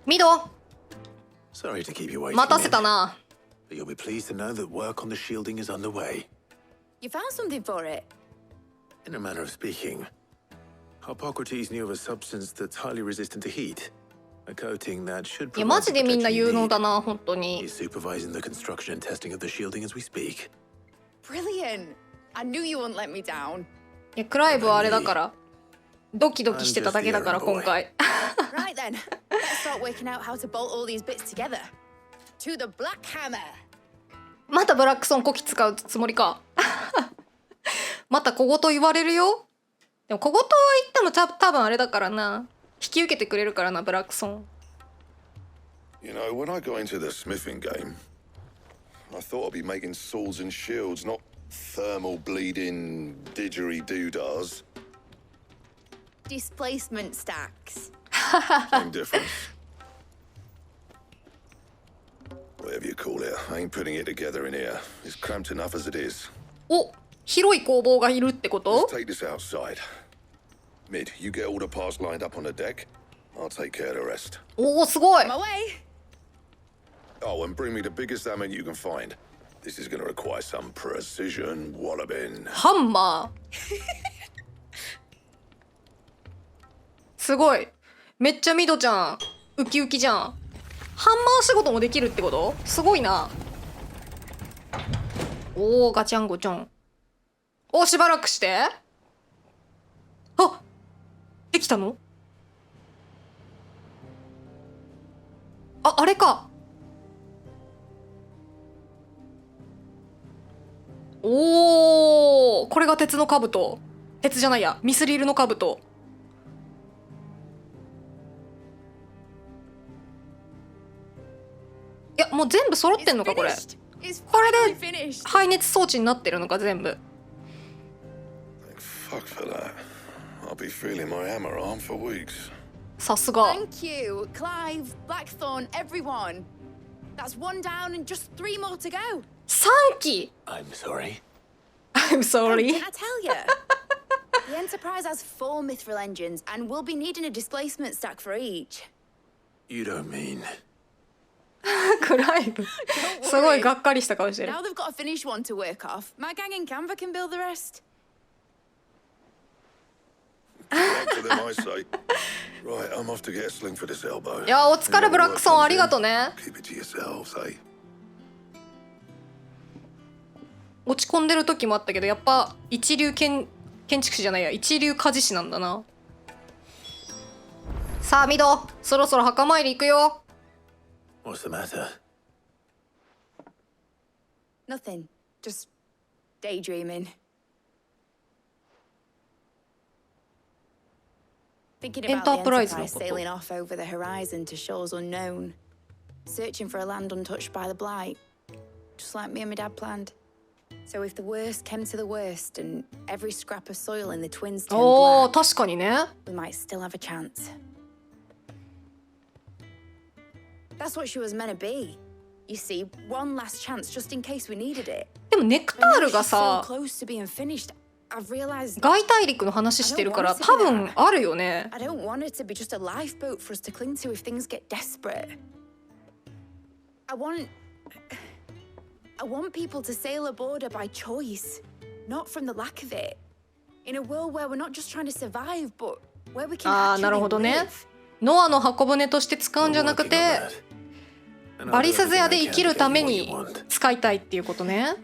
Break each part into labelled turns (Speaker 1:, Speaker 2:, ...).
Speaker 1: ミド、
Speaker 2: Sorry to keep you waiting.
Speaker 1: 待たせたな。
Speaker 2: But you'll be pleased to know that work on the shielding is underway.
Speaker 3: You found something for it?
Speaker 2: In a manner of speaking, Hippocrates knew of a substance that's highly resistant to heat. A coating that should
Speaker 1: いやマ
Speaker 2: provide
Speaker 1: ジ
Speaker 2: the
Speaker 1: でみんな
Speaker 2: protection
Speaker 1: 有
Speaker 2: you
Speaker 1: 能
Speaker 2: need.
Speaker 1: だな、本当に。
Speaker 2: He's supervising the construction and testing of the shielding as we speak.
Speaker 3: Brilliant. I knew you wouldn't let me down.
Speaker 1: いやクライブはあれだから、ドキドキしてただけだから今回。
Speaker 3: Right then, let's start working out how to bolt all these bits together. To the black hammer.
Speaker 1: またブラックソンこき使うつもりか。また小言言われるよ。でも小言は言っても多分あれだからな。引き受けてくれるからな、ブラックソン。
Speaker 4: You know, when I got into the smithing game, I thought I'd be making swords and shields, not thermal bleeding didgeridoo-dahs.
Speaker 3: Displacement stacks.
Speaker 4: Same difference. Whatever you call it, I ain't putting it together in here. It's cramped enough as it is.
Speaker 1: お、広い工房がいるってこと？
Speaker 4: Let's take this outside. Mid, you get all the parts lined up on the deck. I'll take care of the rest.
Speaker 1: おお、すごい。
Speaker 3: My way.
Speaker 4: Oh, and bring me the biggest hammer you can find. This is going to require some precision walloping.
Speaker 1: ハンマー。すごい。めっちゃミドちゃんウキウキじゃん。ハンマー仕事もできるってこと？すごいな。おお、ガチャンゴチョン。お、しばらくして。あ、できたの？あ、あれか。おお、これが鉄の兜。鉄じゃないや、ミスリルの兜。いや、もう全部揃ってんのかこれ。こ
Speaker 3: It's
Speaker 1: れ
Speaker 3: finally
Speaker 1: で
Speaker 3: finished.
Speaker 1: 排熱装置になってるのか全部。
Speaker 4: Thank fuck for that. I'll be feeling my hammer arm for weeks.
Speaker 1: さすが。
Speaker 3: Thank you, Clive, Blackthorn, everyone. That's one down and just 3 more to go.
Speaker 1: 3機。
Speaker 2: I'm sorry.
Speaker 1: I'm sorry.
Speaker 3: Can I tell you? The Enterprise has 4 mithril engines, and we'll be needing a displacement stack for each.
Speaker 2: You don't mean.
Speaker 1: クライブ。すごいがっかりした顔してる。
Speaker 3: Now they've got a finished one to work off. My gang in Canva can build the rest.
Speaker 4: To them, I say. Right, I'm off to get a sling for this elbow.
Speaker 1: いや、お疲れブラックソン、ありがとね。
Speaker 4: Keep it to yourselves, eh?
Speaker 1: 落ち込んでる時もあったけど、やっぱ一流建築士じゃないや、一流鍛冶師なんだな。さあミド、そろそろ墓参り行くよ。
Speaker 2: What's the matter?
Speaker 3: Nothing. Just daydreaming. Thinking about the
Speaker 1: Enterprise
Speaker 3: Enterprise
Speaker 1: のこと。
Speaker 3: sailing off over the horizon to shores unknown, searching for a land untouched by the blight, just like me and my dad planned. So if the worst came to the worst and every scrap of soil in the twins turned
Speaker 1: おー、
Speaker 3: black,
Speaker 1: 確かにね。
Speaker 3: we might still have a chance. That's what she was meant to be. You see, one last chance just in case we needed it.
Speaker 1: でもネクタ
Speaker 3: But
Speaker 1: ー
Speaker 3: now
Speaker 1: ル
Speaker 3: she's
Speaker 1: が
Speaker 3: so
Speaker 1: さ、
Speaker 3: close to being finished. I've realized
Speaker 1: 外大陸の話してるから多分あるよね。
Speaker 3: I don't want it to be just a lifeboat for us to cling to if things get desperate. I want people to sail aboard her by choice, not from the lack of it. In a world where we're not just trying to survive, but where we can
Speaker 1: ああ、なる
Speaker 3: actually
Speaker 1: ほどね。
Speaker 3: live.
Speaker 1: ノアの箱舟として使うんじゃなく
Speaker 2: Working
Speaker 1: て、
Speaker 2: on that. And
Speaker 1: バ
Speaker 2: I'll
Speaker 1: リ
Speaker 2: do
Speaker 1: サズ
Speaker 2: everything
Speaker 1: 屋
Speaker 2: I
Speaker 1: で
Speaker 2: can
Speaker 1: 生き
Speaker 2: to
Speaker 1: る
Speaker 2: get
Speaker 1: た
Speaker 2: you
Speaker 1: め
Speaker 2: what you
Speaker 1: に
Speaker 2: want.
Speaker 1: 使いたいっていうことね。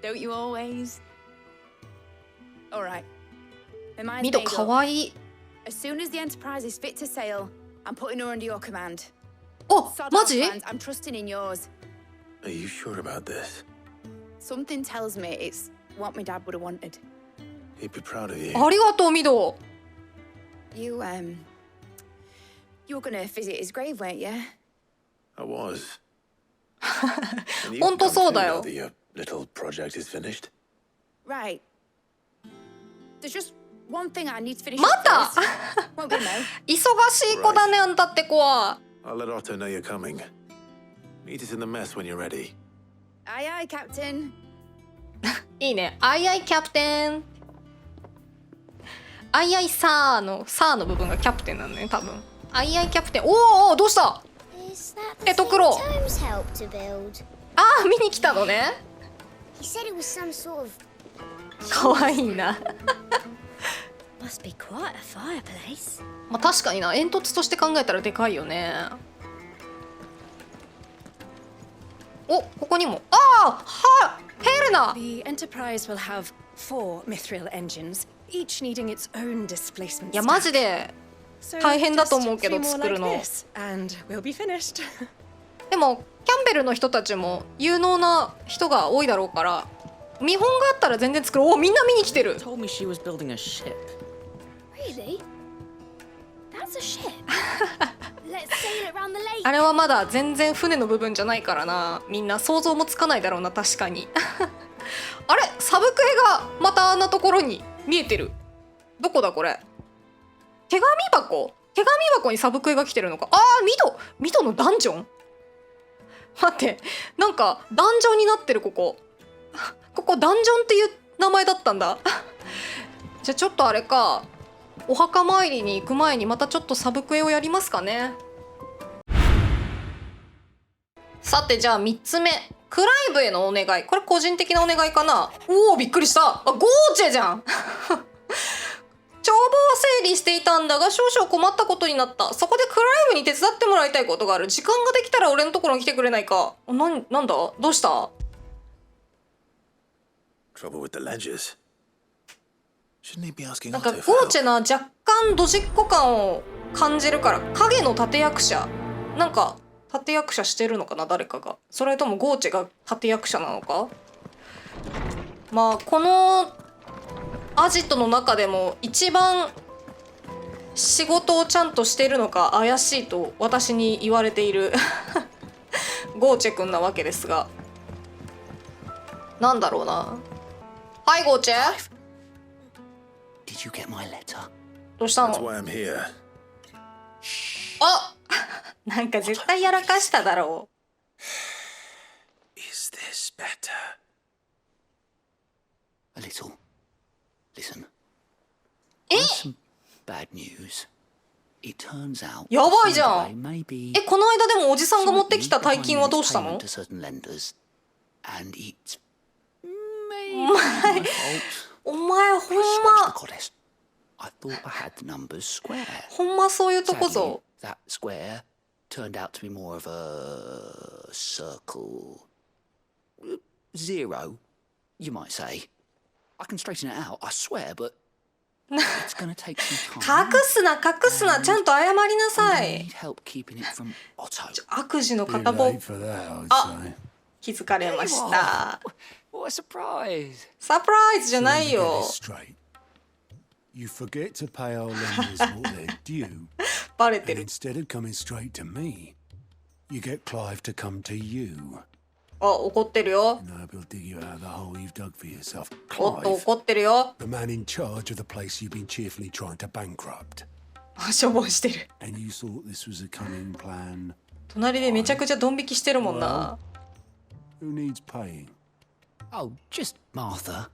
Speaker 3: Don't you always? All right. My mind's
Speaker 1: ミド
Speaker 3: made
Speaker 1: か
Speaker 3: up.
Speaker 1: わいい。
Speaker 3: As soon as the Enterprise is fit to sail, I'm putting her under your command.
Speaker 1: お、
Speaker 3: Sod
Speaker 1: マ
Speaker 3: our
Speaker 1: ジ？
Speaker 3: plans, I'm trusting in yours.
Speaker 2: Are you sure about this?
Speaker 3: Something tells me it's what my dad would have wanted.
Speaker 2: He'd be proud of you.
Speaker 1: ありがとうミド。
Speaker 3: You were gonna visit his grave, weren't you?
Speaker 2: I was.
Speaker 1: 本当そうだよ。
Speaker 2: That your little project is finished.
Speaker 3: Right. There's just one thing I need to finish.
Speaker 1: ま
Speaker 3: up
Speaker 1: た
Speaker 3: first. Won't be no.
Speaker 1: 忙しい子だね、あんたって子は。
Speaker 2: I'll let Otto know you're coming. Meet us in the mess when you're ready.
Speaker 3: Aye, aye, Captain.
Speaker 1: いいね。アイアイキャプテン。アイアイサーの部分がキャプテンなんだね、多分。アイアイキャプテン。おーおー、どうした？
Speaker 5: Is that the
Speaker 1: Eto
Speaker 5: thing
Speaker 1: Kuro.
Speaker 5: Tomes helped to build?
Speaker 1: ああ見に来たのね。
Speaker 5: He said it was some sort of
Speaker 1: かわいいな。
Speaker 5: must be quite a fireplace.
Speaker 1: まあ確かにな、煙突として考えたらでかいよね。お、ここにも。ああ、はヘレナ。
Speaker 6: The Enterprise will have 4 Mithril engines, each needing its own displacement
Speaker 1: いやマ
Speaker 6: stack.
Speaker 1: ジで
Speaker 6: So
Speaker 1: 大変だと思うけど
Speaker 6: just 3 more
Speaker 1: 作る
Speaker 6: like
Speaker 1: の。
Speaker 6: this, and we'll be finished.
Speaker 1: でもキャンベルの人たちも有能な人が多いだろうから見本があったら全然作る。お、みんな見に来てる。
Speaker 7: Told me she was building a ship.
Speaker 5: Really? That's a ship. Let's sail it round the lake.
Speaker 1: あれはまだ全然船の部分じゃないからな。みんな想像もつかないだろうな。確かにあれ、サブクエがまたあんなところに見えてる。どこだこれ。手紙箱にサブクエが来てるのか。あー、ミドのダンジョン。待って、なんかダンジョンになってる。ここダンジョンっていう名前だったんだじゃあちょっとあれか、お墓参りに行く前にまたちょっとサブクエをやりますかね。さてじゃあ3つ目、クライブへのお願い。これ個人的なお願いかな。おお、びっくりした。ゴーチェじゃん帳簿を整理していたんだが少々困ったことになった。そこでクライブに手伝ってもらいたいことがある。時間ができたら俺のところに来てくれないか。なんだどうした。
Speaker 2: Trouble with the ledgers. Shouldn't he be asking
Speaker 1: なんか
Speaker 2: Otto
Speaker 1: ゴ
Speaker 2: for
Speaker 1: ーチェ
Speaker 2: help?
Speaker 1: な、若干ドジっ子感を感じるから。影の立役者、なんか立役者してるのかな、誰かが。それともゴーチェが立役者なのか。まあこのアジトの中でも一番仕事をちゃんとしてるのか怪しいと私に言われているゴーチェくんなわけですが、なんだろうな。はいゴーチェ、
Speaker 7: Did you get my letter?
Speaker 1: どうした
Speaker 2: That's
Speaker 1: の。
Speaker 2: why I'm here.
Speaker 1: あなんか絶対やらかしただろ
Speaker 2: Is this better?
Speaker 7: A little. Listen.
Speaker 1: え
Speaker 7: Some bad news. It turns out
Speaker 1: やばいじゃん。
Speaker 7: Sunday may be
Speaker 1: え、この間でもおじさんが持ってきた大金はどうしたの。
Speaker 7: to certain lenders, and it's maybe my fault.
Speaker 1: お前ほん
Speaker 7: Scratch
Speaker 1: ま
Speaker 7: the goddess. I thought I had the numbers square.
Speaker 1: ほんまそういうとこ
Speaker 7: Sadly,
Speaker 1: ぞ。
Speaker 7: that square turned out to be more of a circle. Zero, you might say. I can straighten it out, I swear, but it's gonna take some time.
Speaker 1: 隠すなちゃんと謝りなさ
Speaker 7: I
Speaker 1: い。
Speaker 7: need help keeping it from Otto.
Speaker 1: 悪事の
Speaker 8: Too
Speaker 1: 片棒
Speaker 8: late for that, I'd
Speaker 1: Ah.
Speaker 8: say.
Speaker 1: 気づかれました。
Speaker 7: What a surprise!
Speaker 1: サプライズじゃない
Speaker 8: Let me get
Speaker 1: よ。
Speaker 8: this straight. You forget to pay our lenders what they're due,
Speaker 1: バレて
Speaker 8: and
Speaker 1: る。
Speaker 8: instead of coming straight to me, you get Clive to come to you.
Speaker 1: あ、怒ってるよ。
Speaker 8: And I will dig you out of the hole you've dug for yourself.
Speaker 1: おっと
Speaker 8: Clive,
Speaker 1: 怒ってるよ。
Speaker 8: the man in charge of the place you've been cheerfully trying to bankrupt.
Speaker 1: あ、しょぼんしてる。
Speaker 8: And you thought this was a cunning plan.
Speaker 1: 隣でめちゃくちゃドン引きしてるもんな。
Speaker 8: Who needs paying?
Speaker 7: Oh, just Martha.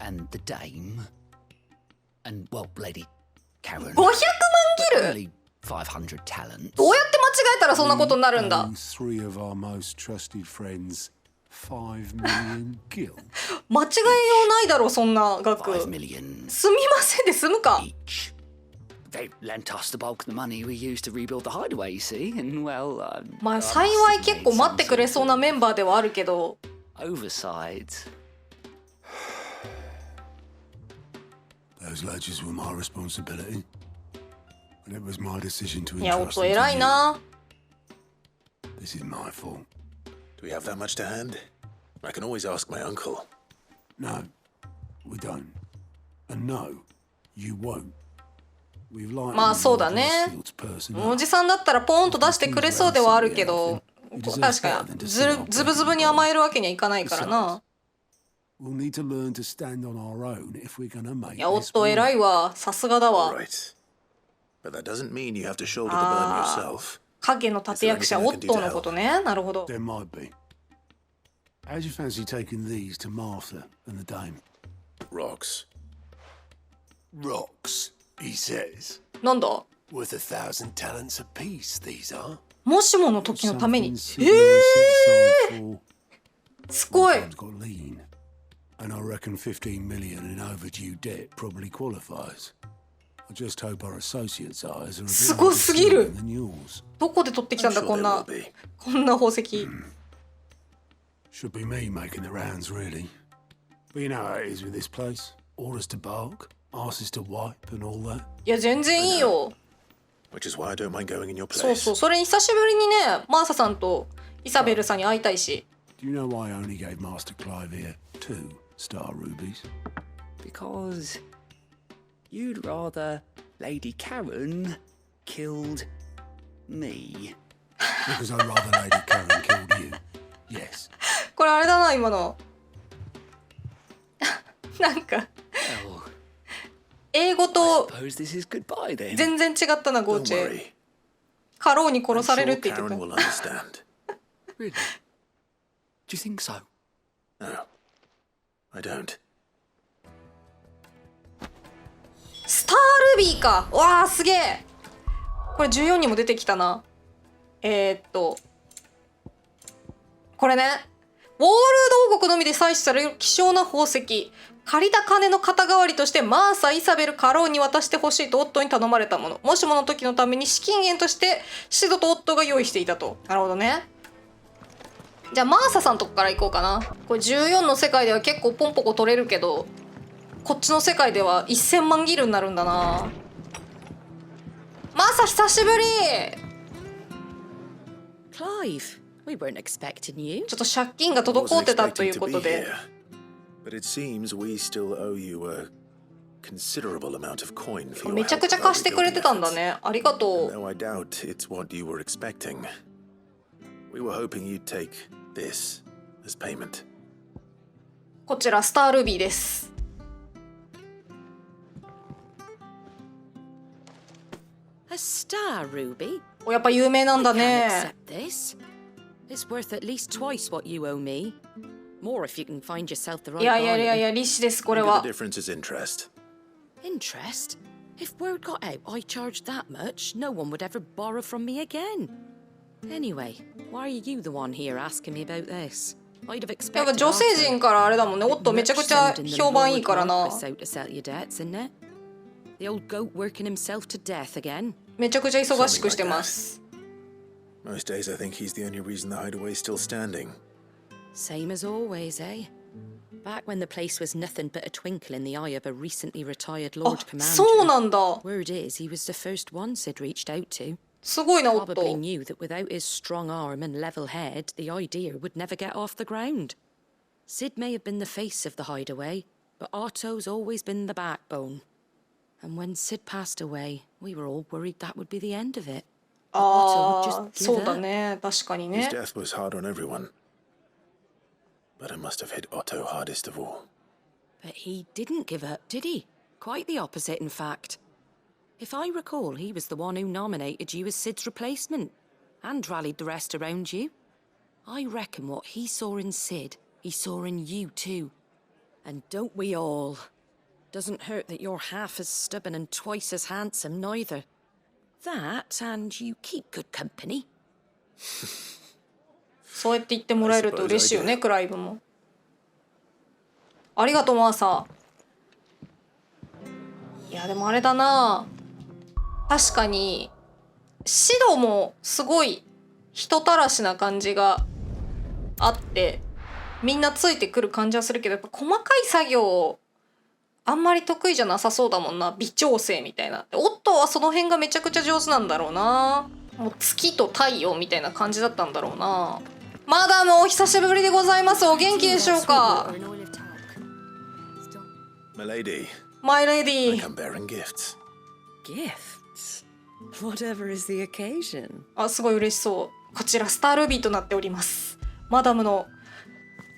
Speaker 7: And the dame. And, well, Lady Karen.
Speaker 1: 500万ギル。
Speaker 7: Only 500 talents.
Speaker 1: どうやって間違えたらそんなことになるんだ。
Speaker 8: Owe three of our most trusted friends 5 million gil.
Speaker 1: 間違えようないだろそんな額。
Speaker 7: 5 million
Speaker 1: すみませんで済むか。
Speaker 7: each. They lent us the bulk of the money we used to rebuild the hideaway, you see, and well,
Speaker 1: まあ
Speaker 7: I
Speaker 1: 幸
Speaker 7: must
Speaker 1: い
Speaker 7: have
Speaker 1: 結構
Speaker 7: made
Speaker 1: 待ってくれ
Speaker 7: some
Speaker 1: そうなメンバーではあるけど。
Speaker 7: oversights.
Speaker 8: Those ledgers were my responsibility. And it was my decision to
Speaker 1: いや、おっ
Speaker 8: entrust
Speaker 1: と
Speaker 8: them
Speaker 1: 偉い
Speaker 8: to
Speaker 1: な。
Speaker 8: you. This is my fault.
Speaker 2: Do we have that much to hand? I can always ask my uncle.
Speaker 8: No, we don't. And no, you won't. We've lightened
Speaker 1: まあそうだね。
Speaker 8: Westfield's person
Speaker 1: お
Speaker 8: up.
Speaker 1: じさんだったらポーンと出してくれそうではあるけど、確かにズブズブに甘えるわけにはいかないからな。
Speaker 8: We'll need to learn to stand on our own if we're gonna make
Speaker 1: いや、おっ
Speaker 8: this
Speaker 1: と
Speaker 8: work.
Speaker 1: 偉いわ。さすがだ
Speaker 2: All
Speaker 1: わ。
Speaker 2: right. But that doesn't mean you have to shoulder the burden yourself.
Speaker 1: 影の立役者オットーのことね。なるほど。
Speaker 8: There might be. How'd you fancy taking these to Martha and the dame?
Speaker 2: Rocks.
Speaker 8: Rocks, he says.
Speaker 1: なんだ
Speaker 8: Worth 1,000 talents apiece, these are.
Speaker 1: もしもの時のために。
Speaker 8: Something set aside for
Speaker 1: すごい。
Speaker 8: times got lean. And I reckon 15 million in overdue debt probably qualifies. I just hope our associates' eyes are a bit
Speaker 1: すごすぎる。
Speaker 8: than yours.
Speaker 1: どこで取ってきたんだ
Speaker 2: I'm sure
Speaker 1: こん
Speaker 2: there
Speaker 1: な
Speaker 2: will be.
Speaker 1: こんな宝石。
Speaker 8: Should be me making the rounds, really. But you know how it is with this place. Orders to bark, asses to wipe, and all that.
Speaker 1: いや全然いいよ。
Speaker 2: Which is why I don't mind going in your
Speaker 1: そう
Speaker 2: place.
Speaker 1: そう、それに久しぶりにね、マーサさんとイサベルさんに会いたいし。
Speaker 8: Do you know why I only gave Master Clive here 2 star rubies?
Speaker 7: Because you'd rather Lady Karen killed me.
Speaker 8: Because I'd rather Lady Karen killed you. Yes.
Speaker 1: これあれだな今の。なんか
Speaker 7: Well,
Speaker 1: 英語と
Speaker 7: suppose this is goodbye then.
Speaker 1: 全然違ったなゴー
Speaker 2: Don't
Speaker 1: チェ。
Speaker 2: worry.
Speaker 1: カローに殺
Speaker 2: I'm
Speaker 1: される
Speaker 2: sure
Speaker 1: って言って
Speaker 2: Karen
Speaker 1: た。
Speaker 2: will understand.
Speaker 7: Really? Do you think so?
Speaker 2: No, I don't.
Speaker 1: スタールビーか。わあすげえ。これ14にも出てきたな。これね。ウォールド王国のみで採取される希少な宝石。借りた金の肩代わりとしてマーサ、イサベル、カローに渡してほしいとオットーに頼まれたもの。もしもの時のために資金源としてシドとオットーが用意していたと。なるほどね。じゃあマーサさんとこから行こうかな。これ14の世界では結構ポンポコ取れるけど、こっちの世界では1000万ギルになるんだな。マーサ久しぶり。
Speaker 6: Clive, we weren't expecting you.
Speaker 1: ちょっと借金が滞ってたという
Speaker 2: Wasn't
Speaker 1: こ
Speaker 2: expecting
Speaker 1: と
Speaker 2: to be
Speaker 1: で。
Speaker 2: here. But it seems we still owe you a considerable amount of coin for your
Speaker 1: めちゃくちゃ
Speaker 2: help in our
Speaker 1: 貸してくれてたんだ
Speaker 2: rebuilding
Speaker 1: ね。ありがと
Speaker 2: efforts.
Speaker 1: う。
Speaker 2: Though I doubt it's what you were expecting. We were hoping you'd take this as payment.
Speaker 1: こちらスタールビーです。
Speaker 6: A star ruby?
Speaker 1: おやっぱ有名なんだ
Speaker 6: I can't
Speaker 1: ね。
Speaker 6: accept this. It's worth at least twice what you owe me. More if you can find yourself the right
Speaker 1: いやいやいやい
Speaker 6: bargain.
Speaker 1: や、利子ですこれ
Speaker 2: Maybe
Speaker 1: は
Speaker 2: the。difference is interest.
Speaker 6: Interest? If word got out I charged that much, no one would ever borrow from me again. Anyway, why are you the one here asking me about this? I'd have
Speaker 1: やっぱ
Speaker 6: expected
Speaker 1: 女性陣からあれだもんね。おっとめちゃくちゃ評判いいからな。
Speaker 6: out to sell your debts, isn't it? The old goat working himself to death again.
Speaker 1: めちゃくちゃ忙しくしてます。
Speaker 2: Most days I think he's the only reason the hideaway is still standing.
Speaker 6: Same as always, eh? Back when the place was nothing but a twinkle in the eye of a recently retired
Speaker 1: あ
Speaker 6: Lord Commander.
Speaker 1: そうなんだ。
Speaker 6: Word is, he was the first one Sid reached out to.
Speaker 1: すごいな、おっ
Speaker 6: Probably
Speaker 1: と。
Speaker 6: knew that without his strong arm and level head, the idea would never get off the ground. Sid may have been the face of the hideaway, but Otto's always been the backbone. And when Sid passed away, we were all worried that would be the end of it. But Otto
Speaker 1: あ
Speaker 6: would
Speaker 1: あ、
Speaker 6: just
Speaker 1: そ
Speaker 6: give
Speaker 1: うだ
Speaker 6: up.
Speaker 1: ね。確かに
Speaker 2: His
Speaker 1: ね。
Speaker 2: death was hard on everyone. But it must have hit Otto hardest of all.
Speaker 6: But he didn't give up, did he? Quite the opposite, in fact. If I recall, he was the one who nominated you as Sid's replacement and rallied the rest around you. I reckon what he saw in Sid, he saw in you too. And don't we all? Doesn't hurt that you're half as stubborn and twice as handsome, neither. That, and you keep good company.
Speaker 1: そうやって言ってもらえると嬉しいよね、クライブも。ありがとう、マーサー。いや、でもあれだな。確かに、シドもすごい人たらしな感じがあって、みんなついてくる感じはするけど、やっぱ細かい作業、あんまり得意じゃなさそうだもんな。微調整みたいな。オットーはその辺がめちゃくちゃ上手なんだろうな。もう月と太陽みたいな感じだったんだろうな。マダムお久しぶりでございます。お元気でしょうか。
Speaker 2: My lady,
Speaker 1: マイレデ
Speaker 2: I
Speaker 1: ィー。
Speaker 2: come bearing gifts.
Speaker 6: Gifts? Whatever is the occasion.
Speaker 1: あ、すごい嬉しそう。こちらスタールビーとなっております。マダムの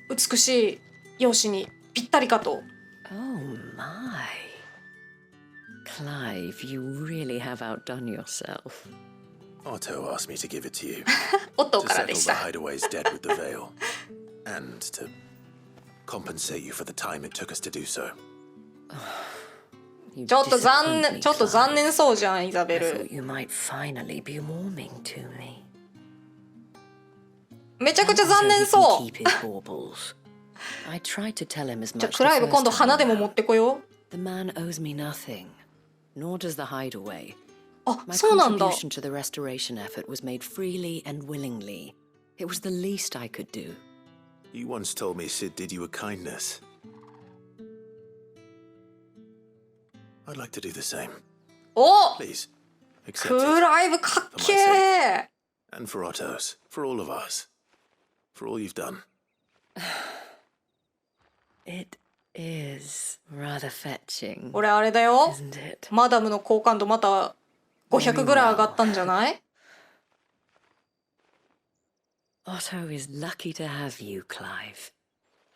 Speaker 1: 美しい容姿にぴったりかと。
Speaker 6: Oh my. Clive, you really have outdone yourself.
Speaker 2: Otto asked me to give it to you
Speaker 1: オットー
Speaker 2: to
Speaker 1: からで
Speaker 2: settle
Speaker 1: し
Speaker 2: the
Speaker 1: た。
Speaker 2: hideaway's debt with the veil, and to compensate you for the time it took us to do so.
Speaker 6: You
Speaker 1: ちょっと残
Speaker 6: disappoint
Speaker 1: 念
Speaker 6: me,
Speaker 1: ちょっと残
Speaker 6: Clive.
Speaker 1: 念そうじゃんイザベ
Speaker 6: I
Speaker 1: ル
Speaker 6: thought you might finally be warming to me.
Speaker 1: めちゃくちゃ残
Speaker 6: So
Speaker 1: 念
Speaker 6: he
Speaker 1: そ
Speaker 6: can
Speaker 1: う
Speaker 6: keep his baubles. I tried to tell him as
Speaker 1: じゃ
Speaker 6: much
Speaker 1: クライ
Speaker 6: the
Speaker 1: ブ今度
Speaker 6: first
Speaker 1: 花
Speaker 6: time
Speaker 1: でも持
Speaker 6: round.
Speaker 1: ってこよう
Speaker 6: The man owes me nothing, nor does the hideaway.
Speaker 1: あ
Speaker 6: My
Speaker 1: そうなんだ
Speaker 6: contribution to the restoration effort was made freely and willingly. It was the least I could do.
Speaker 2: You once told me Sid did you a kindness. I'd like to do the same.
Speaker 1: お
Speaker 2: Please,
Speaker 1: ク
Speaker 2: accept it.
Speaker 1: ライブかっけー
Speaker 2: And for Otto's, for all of us. For all you've done.
Speaker 6: It is rather fetching,
Speaker 1: 俺あれだよ
Speaker 6: isn't it?
Speaker 1: マダムの好感度また500ぐらい上がったんじゃない
Speaker 6: Otto is lucky to have you, Clive.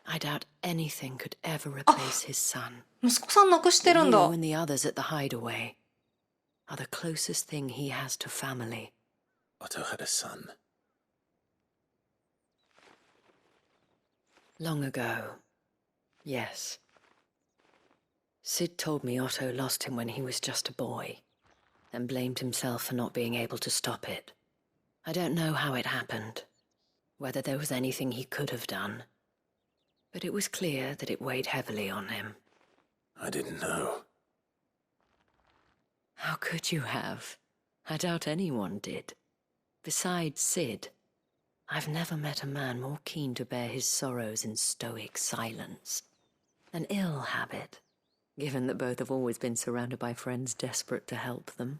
Speaker 6: I doubt anything could ever replace his son.
Speaker 1: 息子さん亡くしてるん
Speaker 6: You
Speaker 1: だ
Speaker 6: and the others at the hideaway are the closest thing he has to family.
Speaker 2: Otto had a son.
Speaker 6: Long ago, yes. Sid told me Otto lost him when he was just a boy, and blamed himself for not being able to stop it. I don't know how it happened, whether there was anything he could have done, but it was clear that it weighed heavily on him.
Speaker 2: I didn't know.
Speaker 6: How could you have? I doubt anyone did. Besides Sid, I've never met a man more keen to bear his sorrows in stoic silence. An ill habit, given that both have always been surrounded by friends desperate to help them.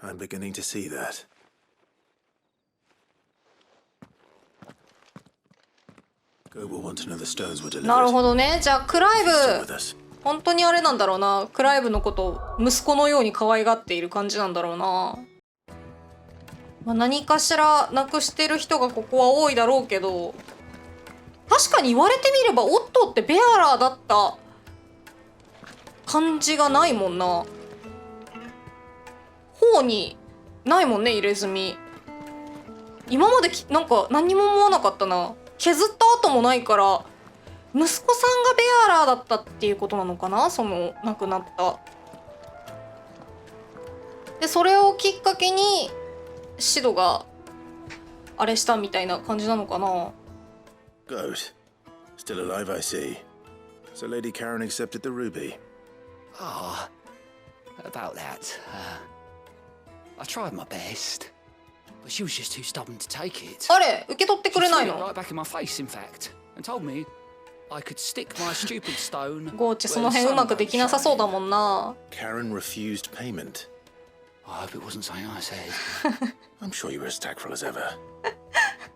Speaker 2: I'm beginning to see that. Go will want to know the stones were delivered.
Speaker 1: なるほどねじゃあクライ
Speaker 2: Still
Speaker 1: ブ
Speaker 2: with us.
Speaker 1: 本当にあれなんだろうなクライブのことを息子のように可愛がっている感じなんだろうな、まあ、何かしらなくしてる人がここは多いだろうけど確かに言われてみればオットーってベアラーだった感じがないもんな方にないもんね入れ墨今までなんか何にも思わなかったな削った跡もないから息子さんがベアラーだったっていうことなのかなその亡くなったでそれをきっかけにシドがあれしたみたいな感じなのかな
Speaker 2: Goat. Still alive, I see. So Lady Karen accepted the ruby.
Speaker 7: Ah, about that. I tried my best, but she was just too stubborn to take it.
Speaker 1: あれ受け取ってく
Speaker 7: She
Speaker 1: れな
Speaker 7: threw
Speaker 1: い
Speaker 7: it
Speaker 1: の
Speaker 7: right back in my face, in fact, and told me I could stick my stupid stone.
Speaker 1: ゴーチ
Speaker 7: where
Speaker 1: その
Speaker 7: the
Speaker 1: 辺う
Speaker 7: sun
Speaker 1: まくで
Speaker 7: don't
Speaker 1: きなさそう
Speaker 7: shine.
Speaker 1: だもんな
Speaker 2: Karen refused payment.
Speaker 7: I hope it wasn't something I said.
Speaker 2: I'm sure you were as tactful as ever.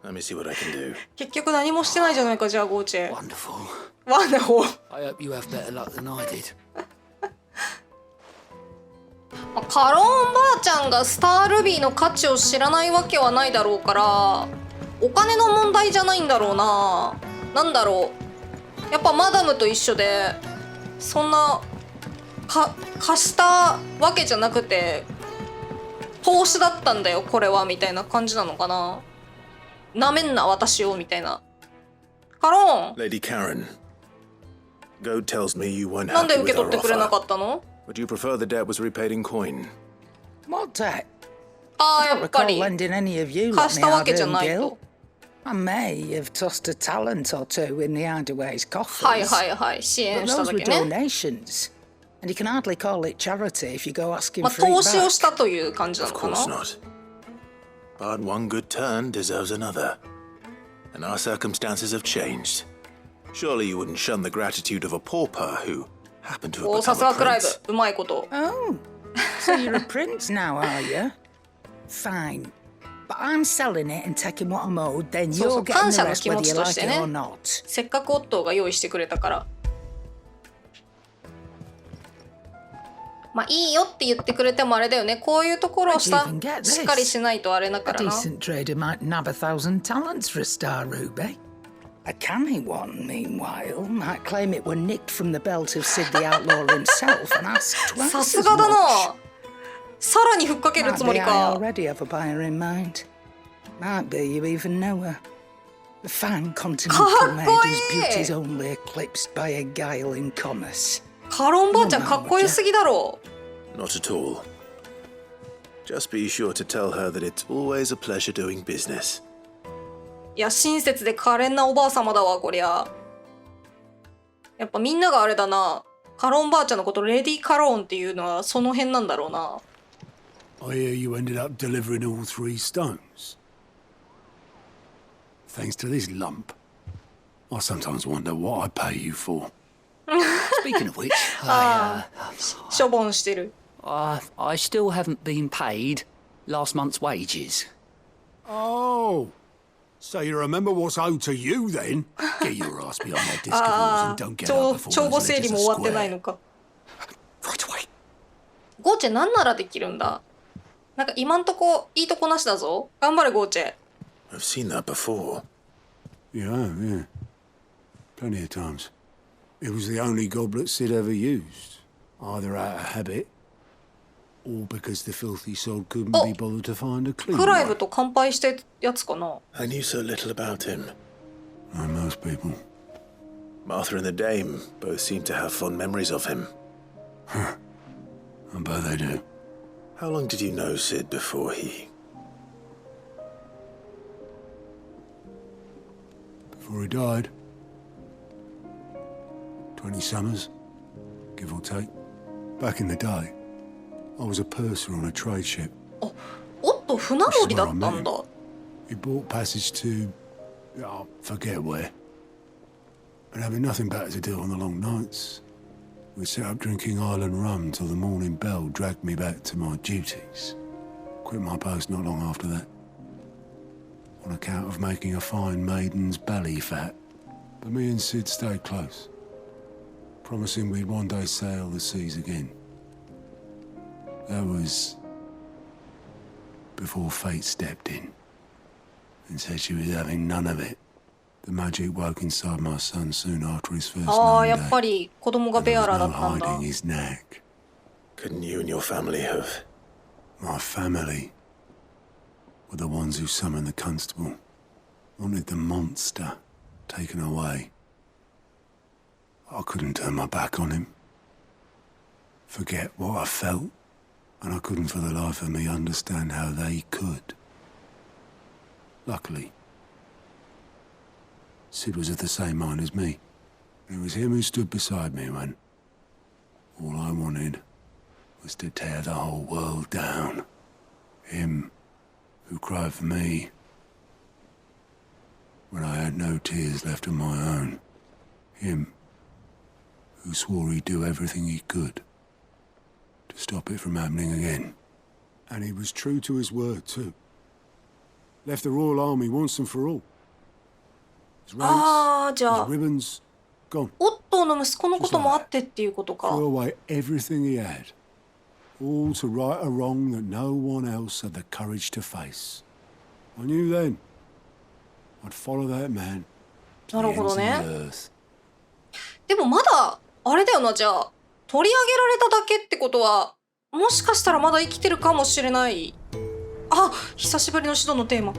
Speaker 2: Let me see what I can do.
Speaker 1: 結局何もしてないじゃないかじゃあゴーチ
Speaker 7: Wonderful.
Speaker 1: ワンダホー
Speaker 7: I hope you have better luck than I did.
Speaker 1: カローンばあちゃんがスタールビーの価値を知らないわけはないだろうからお金の問題じゃないんだろうななんだろうやっぱマダムと一緒でそんな貸したわけじゃなくて投資だったんだよこれはみたいな感じなのかななめんな私をみたいなカローン
Speaker 2: Lady Karen. Goat tells me you weren't
Speaker 1: なんで
Speaker 2: happy
Speaker 1: 受け
Speaker 2: with
Speaker 1: 取
Speaker 2: our
Speaker 1: ってくれなか
Speaker 2: offer.
Speaker 1: ったの
Speaker 2: Would you prefer the debt was repaid in coin?
Speaker 7: What debt?
Speaker 1: ああ
Speaker 7: I
Speaker 1: や
Speaker 7: don't
Speaker 1: っぱ
Speaker 7: recall
Speaker 1: り
Speaker 7: lending any of you
Speaker 1: 貸
Speaker 7: like
Speaker 1: し
Speaker 7: me
Speaker 1: たわけじゃ
Speaker 7: hard-earned
Speaker 1: ない
Speaker 7: gil.
Speaker 1: と
Speaker 7: I may have tossed a talent or two in the hideaway's coffers.
Speaker 1: はいはいはい支
Speaker 7: But
Speaker 1: 援した
Speaker 7: those
Speaker 1: だ
Speaker 7: were
Speaker 1: けね
Speaker 7: donations. And you can hardly call it charity if you go asking
Speaker 1: まあ
Speaker 7: for it
Speaker 1: 投資を
Speaker 7: back.
Speaker 1: したという感じな
Speaker 2: Of
Speaker 1: のか
Speaker 2: course
Speaker 1: な
Speaker 2: not. But one good turn deserves another. And our circumstances have changed. Surely you wouldn't shun the gratitude of a pauper who happened to
Speaker 1: お
Speaker 2: have
Speaker 1: さ
Speaker 2: become
Speaker 1: すが
Speaker 2: a
Speaker 1: クライ
Speaker 2: prince.
Speaker 1: ブうまいこと
Speaker 7: Oh, so you're a prince now, are you? Fine. But I'm selling it and taking what I'm owed, then
Speaker 1: そうそう
Speaker 7: you're getting
Speaker 1: 感
Speaker 7: the
Speaker 1: 謝の
Speaker 7: rest
Speaker 1: 気持
Speaker 7: whether
Speaker 1: ち
Speaker 7: you
Speaker 1: と
Speaker 7: like
Speaker 1: して
Speaker 7: it
Speaker 1: ね
Speaker 7: or not.
Speaker 1: せっかくオットーが用意してくれたからまあいいよって言ってくれてもあれだよねこういうところをし
Speaker 7: Where'd you even get this?
Speaker 1: っかりしないとあれだか
Speaker 7: A
Speaker 1: らな
Speaker 7: decent trader might nab 1,000 talents for a star ruby. A canny one, meanwhile, might claim it were nicked from the belt of Sid the Outlaw himself and ask
Speaker 1: さ
Speaker 7: twice
Speaker 1: す
Speaker 7: as
Speaker 1: がだ
Speaker 7: much.
Speaker 1: なさらにふっかける
Speaker 7: Might
Speaker 1: つも
Speaker 7: be
Speaker 1: り
Speaker 7: I
Speaker 1: か
Speaker 7: already have a buyer in mind. Might be you even know her. The fine continental maid whose beauty's only eclipsed by a guile in commerce.
Speaker 1: カロンばあちゃんかっこよすぎだろ。
Speaker 2: Not at all. Just be sure to tell her that it's always a pleasure doing business.
Speaker 1: いや親切で可憐なおばあ様だわこりゃ。やっぱみんながあれだな、カロンばあちゃんのことレディカロンっていうのはその辺なんだろうな。
Speaker 8: I hear you ended up delivering all 3 stones. Thanks to this lump. I sometimes wonder what I pay you for.
Speaker 7: Speaking of which,
Speaker 1: しょぼんしてる。
Speaker 7: I still haven't been paid last month's wages.
Speaker 8: Oh, so you remember what's owed to you then? Get your ass behind that desk of yours and don't get up before
Speaker 1: 帳簿
Speaker 8: those
Speaker 1: 整理
Speaker 8: ledgers
Speaker 1: も
Speaker 8: are
Speaker 1: 終わってない
Speaker 8: square.
Speaker 1: のか。
Speaker 8: Right away.
Speaker 1: ゴーチェなんならできるんだ。なんか今んとこいいとこなしだぞ。頑張れゴーチェ。
Speaker 2: I've seen that before.
Speaker 8: Yeah. Plenty of times. It was the only goblet Sid ever used, either out of habit or because the filthy sod couldn't be bothered to find a clean
Speaker 1: クライブ
Speaker 8: one.
Speaker 1: と乾杯してやつかな。
Speaker 2: I knew so little about him.
Speaker 8: Like most people.
Speaker 2: Martha and the Dame both seem to have fond memories of him.
Speaker 8: I bet they do.
Speaker 2: How long did you know Sid before he...
Speaker 8: Before he died. 20 summers, give or take. Back in the day, I was a purser on a trade ship.
Speaker 1: おっと船乗りだったんだ。
Speaker 8: He bought passage to... I forget where. And having nothing better to do on the long nights, we set up drinking island rum till the morning bell dragged me back to my duties. Quit my post not long after that. On account of making a fine maiden's belly fat. But me and Sid stayed close, promising we'd one day sail the seas again. That was before fate stepped in and said she was having none of it. The magic woke inside my son soon after his first
Speaker 1: ああ
Speaker 8: known
Speaker 1: やっ
Speaker 8: day.
Speaker 1: ぱり子供が
Speaker 8: There
Speaker 1: ベア
Speaker 8: was
Speaker 1: ラだ
Speaker 8: no
Speaker 1: ったんだ。
Speaker 8: hiding his knack.
Speaker 2: Couldn't you and your family have...
Speaker 8: My family were the ones who summoned the constable, wanted the monster taken away. I couldn't turn my back on him, forget what I felt, and I couldn't for the life of me understand how they could. Luckily, Sid was of the same mind as me. It was him who stood beside me when all I wanted was to tear the whole world down. Him who cried for me when I had no tears left of my own. Him who swore he'd do everything he could to stop it from happening again. And he was true to his word too. Left the Royal Army once and for all. His
Speaker 1: ああ
Speaker 8: ranks,
Speaker 1: じゃ
Speaker 8: his
Speaker 1: あ
Speaker 8: ribbons, gone.
Speaker 1: オットーの息子のこともあってっていうことか。
Speaker 8: Threw away everything he had, all to right a wrong that no one else had the courage to face. I knew then I'd follow that man to the
Speaker 1: なる
Speaker 8: ends
Speaker 1: ほ
Speaker 8: of
Speaker 1: ど
Speaker 8: the
Speaker 1: ね。
Speaker 8: earth.
Speaker 1: でもまだあれだよな、じゃあ取り上げられただけってことはもしかしたらまだ生きてるかもしれない。あ、久しぶりの指導のテーマ。あ、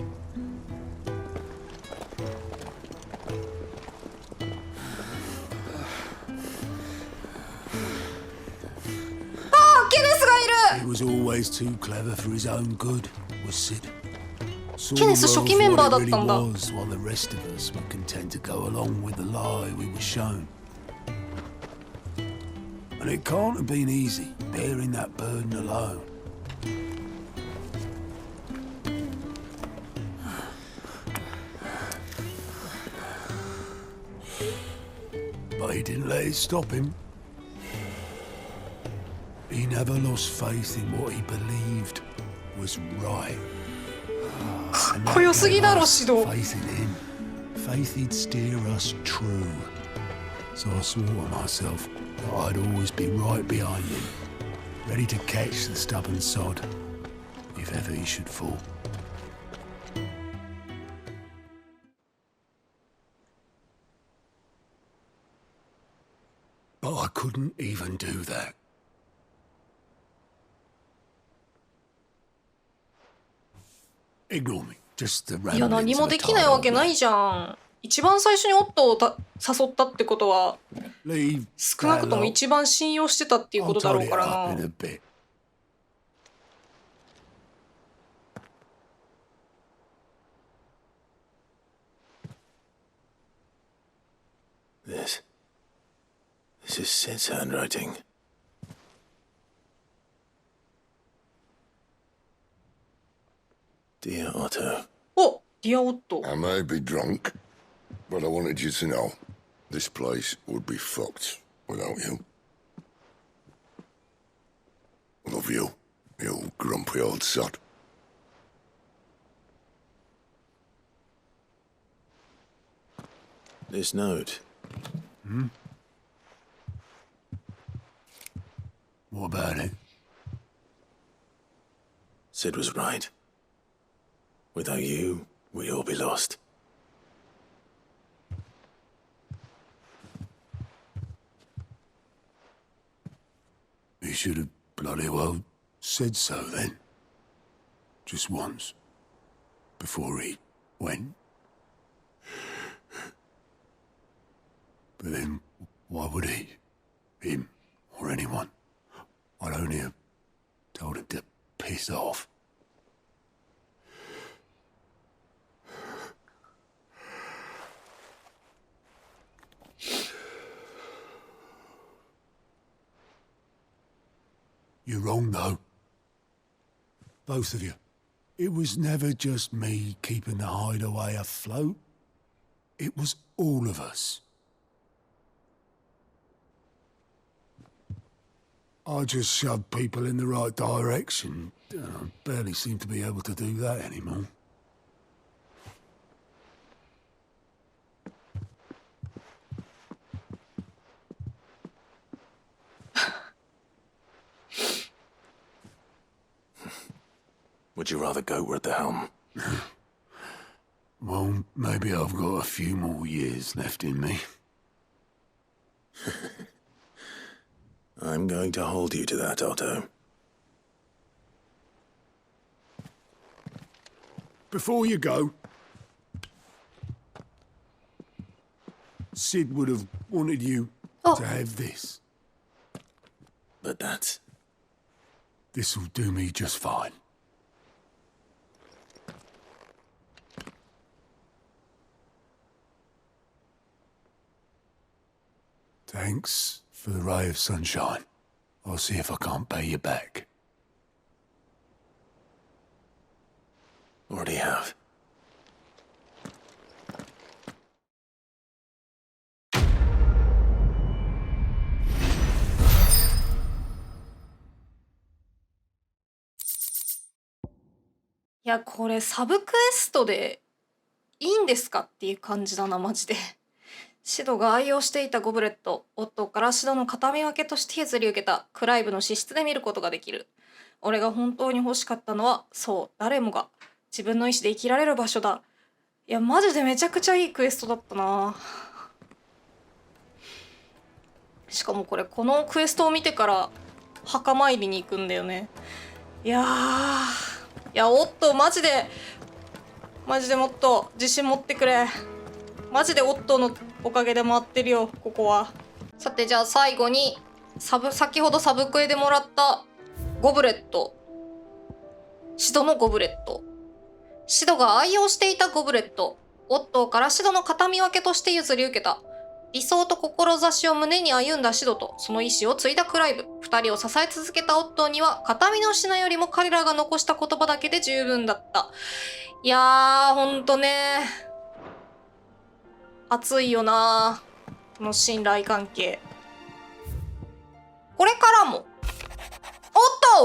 Speaker 1: ケネスがいる。
Speaker 8: He was always too clever for his own good, was Sid. Saw
Speaker 1: ケネ
Speaker 8: the
Speaker 1: ス
Speaker 8: world
Speaker 1: 初期メンバーだ
Speaker 8: for
Speaker 1: った
Speaker 8: what
Speaker 1: ん
Speaker 8: it
Speaker 1: だ。
Speaker 8: really was, while the rest of us were content to go along with the lie we were shown. And it can't have been easy, bearing that burden alone. But he didn't let it stop him. He never lost faith in what he believed was right.
Speaker 1: かっこよすぎだろ、指導。
Speaker 8: Faith in him. Faith he'd steer us true. So I swore to myself that I'd always be right behind him, ready to catch the stubborn sod if ever he should fall. But I couldn't even do that. Ignore me. Just the
Speaker 1: いや
Speaker 8: ramblings
Speaker 1: 何
Speaker 8: of
Speaker 1: も
Speaker 8: a
Speaker 1: できない
Speaker 8: tired
Speaker 1: わ
Speaker 8: old
Speaker 1: けない
Speaker 8: man.
Speaker 1: じゃん。一番最初にオットーを誘ったってことは
Speaker 8: Leave
Speaker 1: 少なくとも
Speaker 8: that
Speaker 1: 一番信用してたっていう
Speaker 8: lot.
Speaker 1: こと
Speaker 8: I'll
Speaker 1: だろ
Speaker 8: tidy
Speaker 1: う
Speaker 8: it
Speaker 1: から
Speaker 8: up
Speaker 1: な。
Speaker 8: in a bit.
Speaker 2: This is Sid's handwriting. Dear Otto,
Speaker 1: お、ディアオット。
Speaker 4: I may be drunk, but I wanted you to know this place would be fucked without you. Love you, you grumpy old sod.
Speaker 2: this note.
Speaker 8: What about it?
Speaker 2: Sid was right. Without you, we'd all be lost.
Speaker 8: He should have bloody well said so then. Just once. Before he went. But then, why would he? Him, or anyone. I'd only have told him to piss off. You're wrong, though. Both of you. It was never just me keeping the hideaway afloat. It was all of us. I just shoved people in the right direction. I barely seem to be able to do that anymore.
Speaker 2: Would you rather goat were at the helm?
Speaker 8: Well, maybe I've got a few more years left in me.
Speaker 2: I'm going to hold you to that, Otto.
Speaker 8: Before you go, Sid would have wanted you to have this.
Speaker 2: But that's...
Speaker 8: This'll do me just fine. Thanks for the ray of sunshine. I'll see if I can't pay you back.
Speaker 2: already have.
Speaker 1: いやこれサブクエストでいいんですかっていう感じだなマジで。シドが愛用していたゴブレット、オットーからシドの形見分けとして譲り受けたクライブの資質で見ることができる。俺が本当に欲しかったのは、そう誰もが自分の意志で生きられる場所だ。いやマジでめちゃくちゃいいクエストだったな。しかもこれこのクエストを見てから墓参りに行くんだよね。いやオットーマジでもっと自信持ってくれ。マジでオットーのおかげで回ってるよここは。さてじゃあ最後に先ほどサブクエでもらったゴブレット、シドのゴブレット、シドが愛用していたゴブレット、オットーからシドの形見分けとして譲り受けた。理想と志を胸に歩んだシドとその意志を継いだクライブ、2人を支え続けたオットーには形見の品よりも彼らが残した言葉だけで十分だった。いやーほんとね熱いよなこの信頼関係。これからもおっ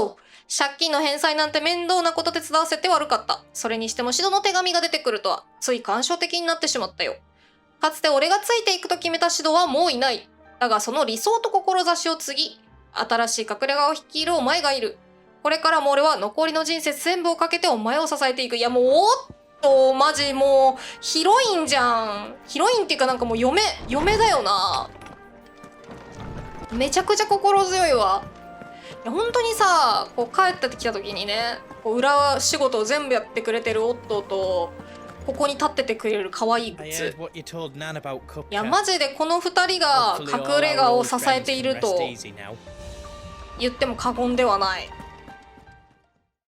Speaker 1: と借金の返済なんて面倒なこと手伝わせて悪かった。それにしてもシドの手紙が出てくるとはつい感傷的になってしまったよ。かつて俺がついていくと決めたシドはもういない。だがその理想と志を継ぎ新しい隠れ家を率いるお前がいる。これからも俺は残りの人生全部をかけてお前を支えていく。いやもうおっとマジもうヒロインじゃん。ヒロインっていうかなんかもう嫁だよな。めちゃくちゃ心強いわ。いや本当にさこう帰ってきた時にねこう裏仕事を全部やってくれてるオットーとここに立っててくれる可愛い
Speaker 9: I
Speaker 1: 靴
Speaker 9: heard。what you told Nan about
Speaker 1: いや
Speaker 9: Cupcake.
Speaker 1: マジでこの2人が
Speaker 9: Hopefully all
Speaker 1: 隠れ
Speaker 9: our
Speaker 1: 家を
Speaker 9: old
Speaker 1: 支え
Speaker 9: friends
Speaker 1: てい
Speaker 9: can
Speaker 1: ると
Speaker 9: rest easy now.
Speaker 1: 言っても過言ではない。